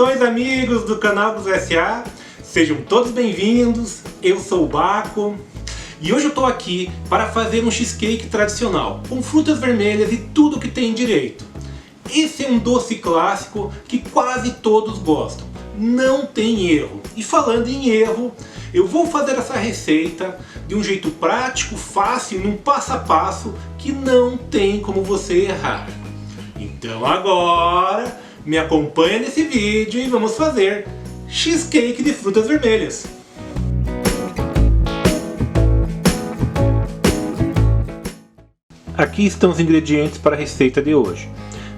Saudações, amigos do canal Gus S.A. Sejam todos bem-vindos, eu sou o Baco e hoje eu tô aqui para fazer um cheesecake tradicional com frutas vermelhas e tudo que tem direito. Esse é um doce clássico que quase todos gostam, não tem erro. E falando em erro, eu vou fazer essa receita de um jeito prático, fácil, num passo a passo que não tem como você errar. Então agora me acompanha nesse vídeo e vamos fazer cheesecake de frutas vermelhas. Aqui estão os ingredientes para a receita de hoje.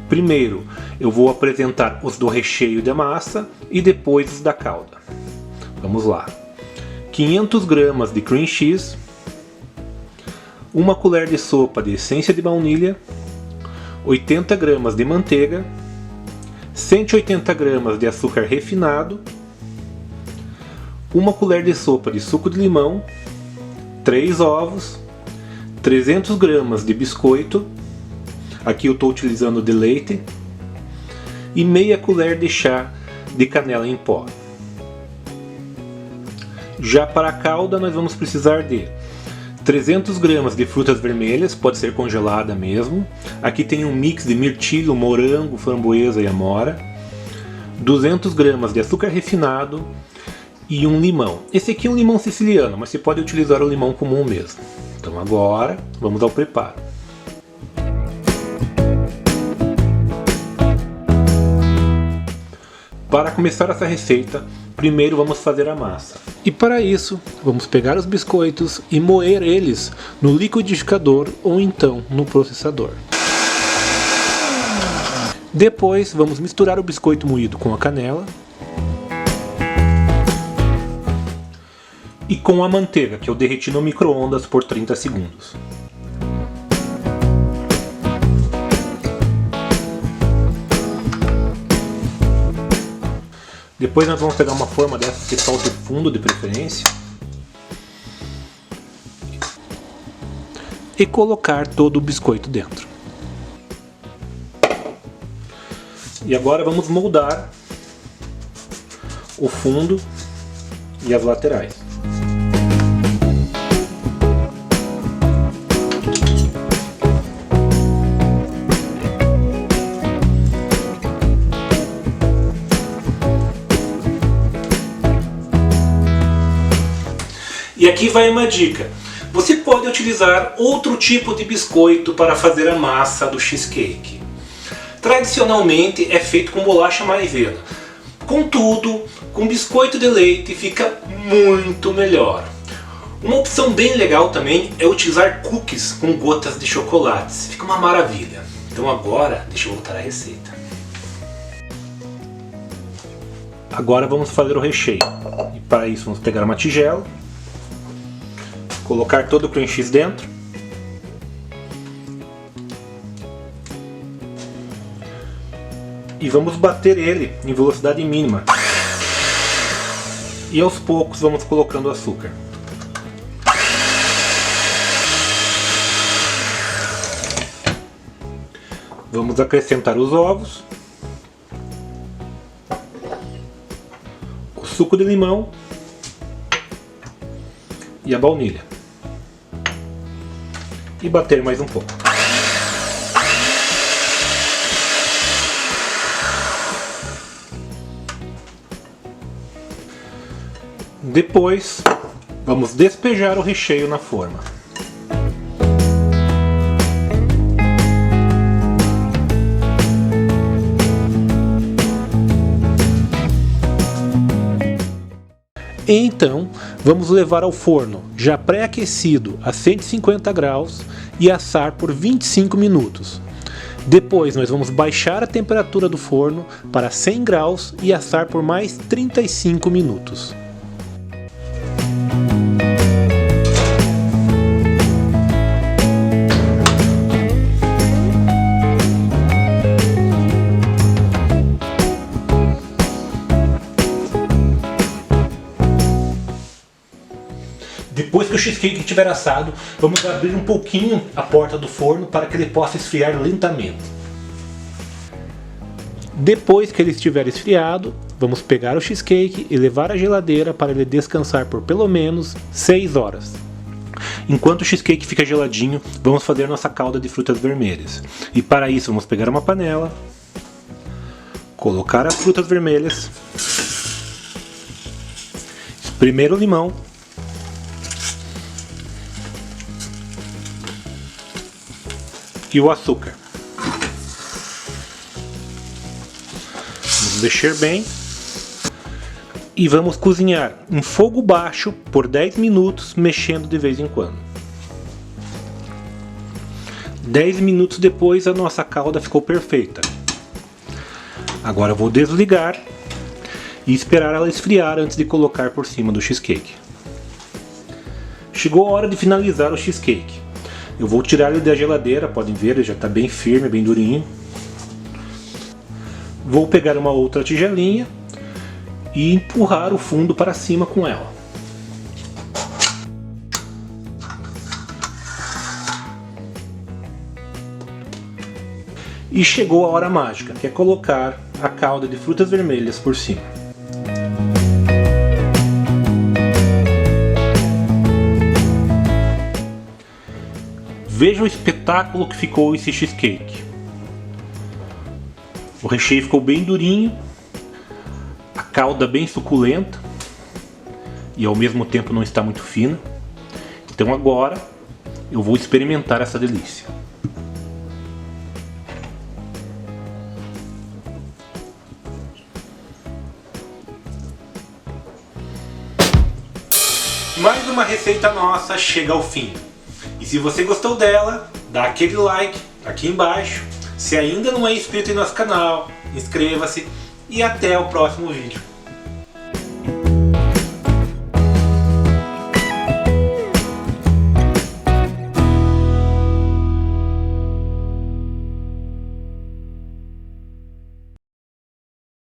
Primeiro, eu vou apresentar os do recheio da massa e depois os da calda. Vamos lá. 500 gramas de cream cheese, 1 colher de sopa de essência de baunilha, 80 gramas de manteiga, 180 gramas de açúcar refinado, 1 colher de sopa de suco de limão, 3 ovos, 300 gramas de biscoito, aqui eu estou utilizando de leite, e meia colher de chá de canela em pó. Já para a calda nós vamos precisar de 300 gramas de frutas vermelhas, pode ser congelada mesmo. Aqui tem um mix de mirtilo, morango, framboesa e amora. 200 gramas de açúcar refinado e um limão. Esse aqui é um limão siciliano, mas você pode utilizar o limão comum mesmo. Então agora vamos ao preparo. Para começar essa receita, primeiro vamos fazer a massa. E para isso, vamos pegar os biscoitos e moer eles no liquidificador ou então no processador. Depois, vamos misturar o biscoito moído com a canela e com a manteiga, que eu derreti no micro-ondas por 30 segundos. Depois nós vamos pegar uma forma dessa que solte fundo de preferência e colocar todo o biscoito dentro. E agora vamos moldar o fundo e as laterais. E aqui vai uma dica. Você pode utilizar outro tipo de biscoito para fazer a massa do cheesecake. Tradicionalmente é feito com bolacha maisena. Contudo, com biscoito de leite fica muito melhor. Uma opção bem legal também é utilizar cookies com gotas de chocolate. Fica uma maravilha. Então agora, deixa eu voltar à receita. Agora vamos fazer o recheio. E para isso vamos pegar uma tigela, colocar todo o cream cheese dentro, e vamos bater ele em velocidade mínima, e aos poucos vamos colocando o açúcar. Vamos acrescentar os ovos, o suco de limão e a baunilha. E bater mais um pouco. Depois, vamos despejar o recheio na forma. E então, vamos levar ao forno, já pré-aquecido a 150 graus e assar por 25 minutos. Depois nós vamos baixar a temperatura do forno para 100 graus e assar por mais 35 minutos. Depois que o cheesecake estiver assado, vamos abrir um pouquinho a porta do forno para que ele possa esfriar lentamente. Depois que ele estiver esfriado, vamos pegar o cheesecake e levar à geladeira para ele descansar por pelo menos 6 horas. Enquanto o cheesecake fica geladinho, vamos fazer nossa calda de frutas vermelhas. E para isso vamos pegar uma panela, colocar as frutas vermelhas, espremer o limão, e o açúcar. Vamos mexer bem e vamos cozinhar em fogo baixo por 10 minutos, mexendo de vez em quando. 10 minutos depois, a nossa calda ficou perfeita. Agora eu vou desligar e esperar ela esfriar antes de colocar por cima do cheesecake. Chegou a hora de finalizar o cheesecake. Eu vou tirar ele da geladeira, podem ver, ele já está bem firme, bem durinho. Vou pegar uma outra tigelinha e empurrar o fundo para cima com ela. E chegou a hora mágica, que é colocar a calda de frutas vermelhas por cima. Veja o espetáculo que ficou esse cheesecake. O recheio ficou bem durinho, a calda bem suculenta e ao mesmo tempo não está muito fina. Então agora eu vou experimentar essa delícia. Mais uma receita nossa chega ao fim. E se você gostou dela, dá aquele like aqui embaixo. Se ainda não é inscrito em nosso canal, inscreva-se e até o próximo vídeo.